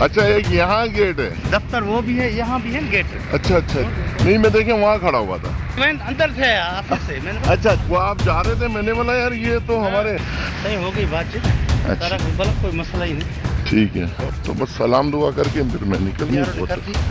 अच्छा, एक यहाँ गेट है, दफ्तर वो भी है, यहाँ भी है गेट है। अच्छा अच्छा, नहीं मैं देखे वहाँ खड़ा हुआ था, मैं अंदर थे ऑफिस से, मैंने अच्छा वो आप जा रहे थे, मैंने बोला यार ये तो हमारे सही हो गई बातचीत, सारा कोई मसला ही नहीं। ठीक है, तो बस सलाम दुआ करके फिर मैं निकल गया,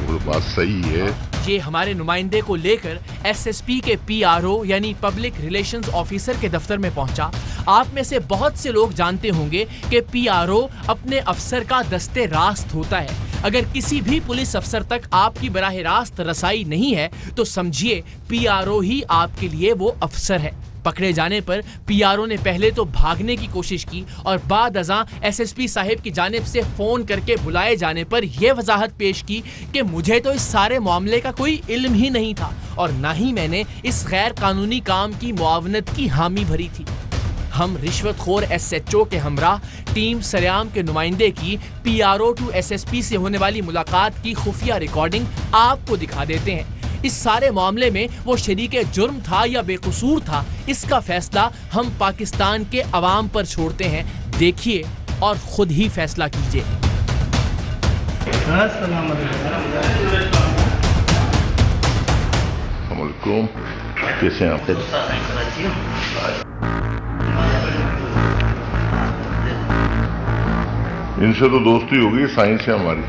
वो बात सही है। ये हमारे नुमाइंदे को लेकर एसएसपी के पीआरओ यानी पब्लिक रिलेशंस ऑफिसर के दफ्तर में पहुंचा। आप में से बहुत से लोग जानते होंगे कि पीआरओ अपने अफसर का दस्ते रास्त होता है। अगर किसी भी पुलिस अफसर तक आपकी बराह रास्त रसाई नहीं है तो समझिए पीआरओ ही आपके लिए वो अफसर है। पकड़े जाने पर पीआरओ ने पहले तो भागने की कोशिश की और बाद अज़ां एसएसपी साहिब की जानिब से फोन करके बुलाए जाने पर यह वजाहत पेश की कि मुझे तो इस सारे मामले का कोई इल्म ही नहीं था और ना ही मैंने इस गैर कानूनी काम की मुआवनत की हामी भरी थी। हम रिश्वतखोर एसएचओ के हमराह टीम सरेआम के नुमाइंदे की पीआरओ टू एसएसपी से होने वाली मुलाकात की खुफिया रिकॉर्डिंग आपको दिखा देते हैं। इस सारे मामले में वो शरीके जुर्म था या बेकसूर था, इसका फैसला हम पाकिस्तान के अवाम पर छोड़ते हैं। देखिए और खुद ही फैसला कीजिए। कैसे हैं आप? इनसे तो दोस्ती होगी, साइंस है हमारी।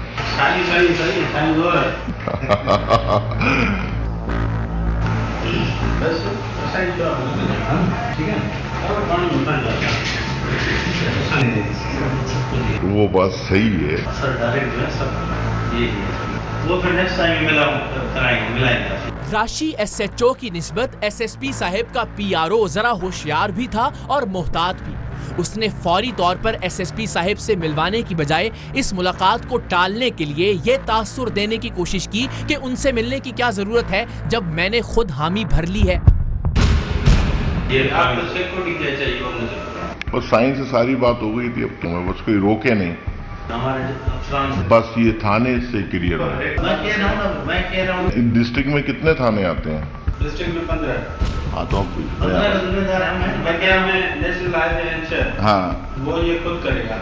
वो बात सही है। राशि एसएचओ की निस्बत एसएसपी साहिब का पीआरओ जरा होशियार भी था और मोहतात भी। उसने फौरी तौर पर एसएसपी साहिब से मिलवाने की बजाय इस मुलाकात को टालने के लिए ये तासुर देने की कोशिश की कि उनसे मिलने की क्या जरूरत है जब मैंने खुद हामी भर ली है। बस साइंस से सारी बात हो गई थी, अब तो मैं बस कोई रोके नहीं, बस ये थाने से क्लियर है। डिस्ट्रिक्ट में कितने थाने आते हैं? डिस्ट्रिक्ट में 15। हाँ तो हाँ वो ये खुद करेगा।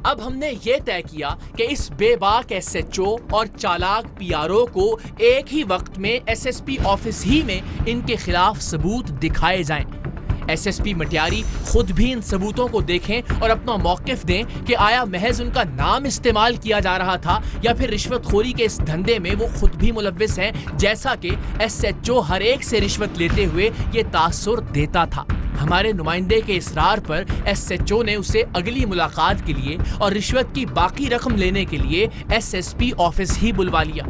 अब हमने ये तय किया कि इस बेबाक एसएचओ और चालाक पीआरओ को एक ही वक्त में एसएसपी ऑफिस ही में इनके खिलाफ सबूत दिखाए जाएं। एसएसपी मटियारी खुद भी इन सबूतों को देखें और अपना मौकिफ दें कि आया महज उनका नाम इस्तेमाल किया जा रहा था या फिर रिश्वतखोरी के इस धंधे में वो खुद भी मुलव्विस हैं, जैसा कि एसएचओ हर एक से रिश्वत लेते हुए ये तासुर देता था। हमारे नुमाइंदे के इसरार पर एसएचओ ने उसे अगली मुलाकात के लिए और रिश्वत की बाकी रकम लेने के लिए एसएसपी ऑफिस ही बुलवा लिया।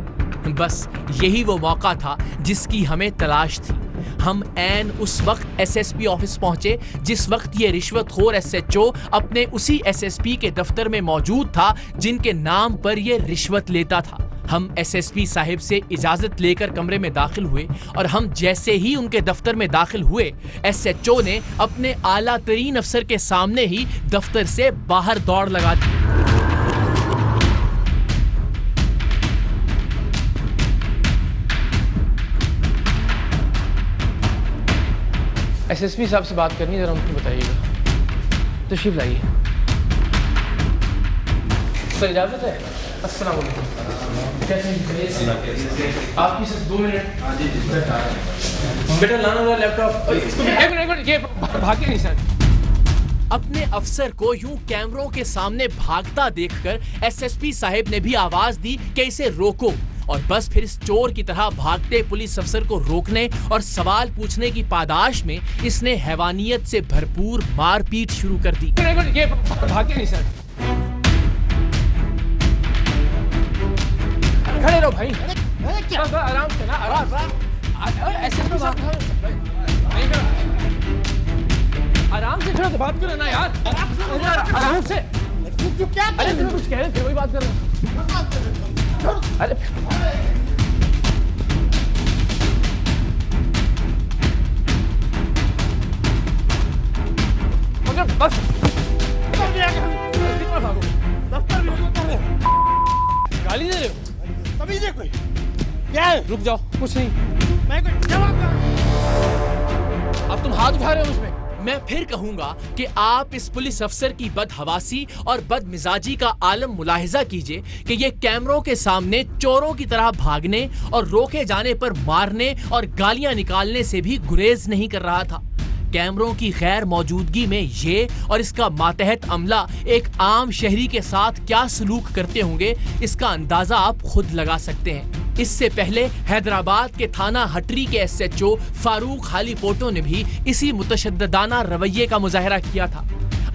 बस यही वो मौका था जिसकी हमें तलाश थी। हम ऐन उस वक्त एसएसपी ऑफिस पहुंचे जिस वक्त ये रिश्वतखोर एसएचओ अपने उसी एसएसपी के दफ्तर में मौजूद था जिनके नाम पर ये रिश्वत लेता था। हम एसएसपी साहिब से इजाजत लेकर कमरे में दाखिल हुए और हम जैसे ही उनके दफ्तर में दाखिल हुए एसएचओ ने अपने आला तरीन अफसर के सामने ही दफ्तर से बाहर दौड़ लगा दी। एसएसपी साहब से बात करनी है, जरा उनको बताइएगा। तशरीफ लाइए। सर इजाजत है? अस्सलाम वालेकुम। आपकी सिर्फ 2 मिनट। बेटा लाना हुआ लैपटॉप। एक मिनट, ये भागे नहीं सर। अपने अफसर को यूं कैमरों के सामने भागता देखकर एसएसपी साहिब ने भी आवाज दी कि इसे रोको और बस फिर इस चोर की तरह भागते पुलिस अफसर को रोकने और सवाल पूछने की पादाश में इसने हैवानियत से भरपूर मारपीट शुरू कर दी। ये भागे नहीं सर। खड़े रहो भाई। क्या आराम से ना, आराम। आराम से खड़े बात करो ना यार, आराम से। क्या अरे तुम कुछ कह रहे थे, वही बात कर रहे। अरे बस गाली दे रहे हो? तभी दे कोई क्या है? रुक जाओ, कुछ नहीं। मैं कोई जवाब। अब तुम हाथ उठा रहे हो मुझ पे। मैं फिर कहूंगा कि आप इस पुलिस अफसर की बदहवासी और बदमिजाजी का आलम मुलाहिजा कीजिए कि ये कैमरों के सामने चोरों की तरह भागने और रोके जाने पर मारने और गालियां निकालने से भी गुरेज नहीं कर रहा था। कैमरों की गैर मौजूदगी में ये और इसका मातहत अमला एक आम शहरी के साथ क्या सलूक करते होंगे, इसका अंदाजा आप खुद लगा सकते हैं। इससे पहले हैदराबाद के थाना हटरी के SHO फारूक हालीपोटो ने भी इसी मुतशद्दिदाना रवैये का मुजाहरा किया था।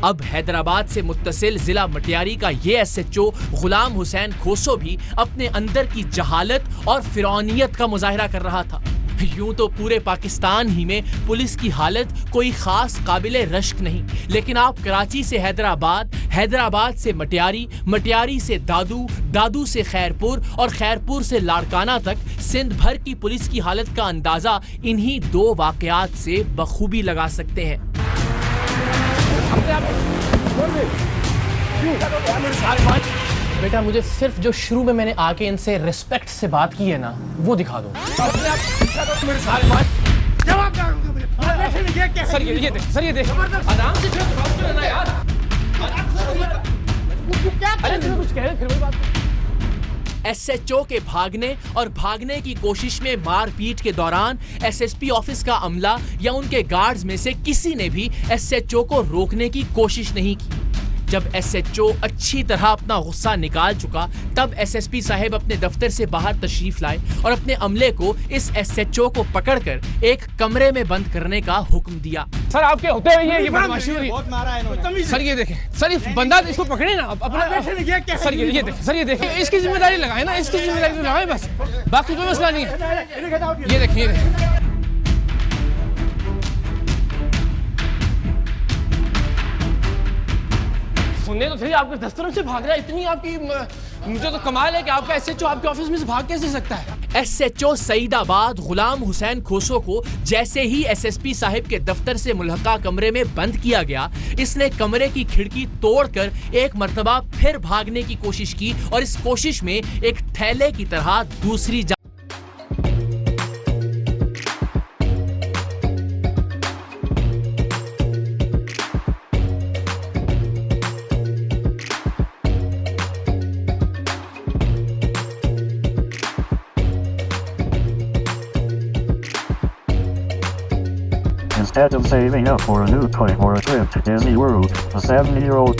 अब हैदराबाद से मुत्तसिल जिला मटियारी का ये SHO गुलाम हुसैन खोसो भी अपने अंदर की जहालत और फिरौनियत का मुजाहरा कर रहा था। यूं तो पूरे पाकिस्तान ही में पुलिस की हालत कोई खास काबिले रश्क नहीं, लेकिन आप कराची से हैदराबाद, हैदराबाद से मटियारी, मटियारी से दादू, दादू से खैरपुर और खैरपुर से लाड़काना तक सिंध भर की पुलिस की हालत का अंदाजा इन्हीं दो वाकयात से बखूबी लगा सकते हैं। बेटा मुझे सिर्फ जो शुरू में मैंने आके इनसे रिस्पेक्ट से बात की है ना, वो दिखा दो। सर ये देख, सर ये देख, आराम से बात करो ना यार। अरे कुछ कह रहे फिर वही बात। SHO के भागने और भागने की कोशिश में मारपीट के दौरान SSP ऑफिस का अमला या उनके गार्ड्स में से किसी ने भी SHO को रोकने की कोशिश नहीं की। जब SHO अच्छी तरह अपना गुस्सा निकाल चुका, तब SSP साहब अपने दफ्तर से बाहर तशरीफ लाए और अपने अमले को इस SHO को पकड़कर एक कमरे में बंद करने का हुक्म दिया। सर आपके होते हुए ये बदमाशी हुई। बहुत मारा है इन्होंने। सर ये देखें, सर ये बंदा इसको पकड़े ना अपना। सर ये देखें, सर ये देखें, इसकी जिम्मेदारी लगाए ना, इसकी जिम्मेदारी लगाए बस, बाकी कोई मसला नहीं है। ये देखें, ये देखें। सुनने तो सही, आपके दफ्तरों से भाग रहा है, इतनी आपकी मुझे तो कमाल है कि आपका SHO आपके ऑफिस में से भाग कैसे सकता है। SHO सईदाबाद गुलाम हुसैन खोसो को जैसे ही SSP साहिब के दफ्तर से मुल्हका कमरे में बंद किया गया, इसने कमरे की खिड़की तोड़कर एक मर्तबा फिर भागने की कोशिश की और इस कोशिश में एक थैले की तरह दूसरी Instead of saving up for a new toy or a trip to Disney World, a 7-year-old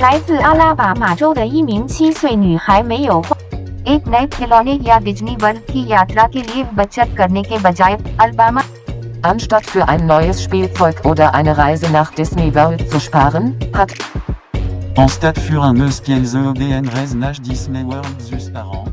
来自阿拉巴马州的一名7岁女孩没有花 एक नए खिलौने या डिज्नी वर्ल्ड की यात्रा के लिए बचत करने के बजाय Alabama Anstatt für ein neues Spielzeug oder eine Reise nach Disney World zu sparen, hat Anstatt für un neus Spielzeug oder eine Reise nach Disney World zu sparen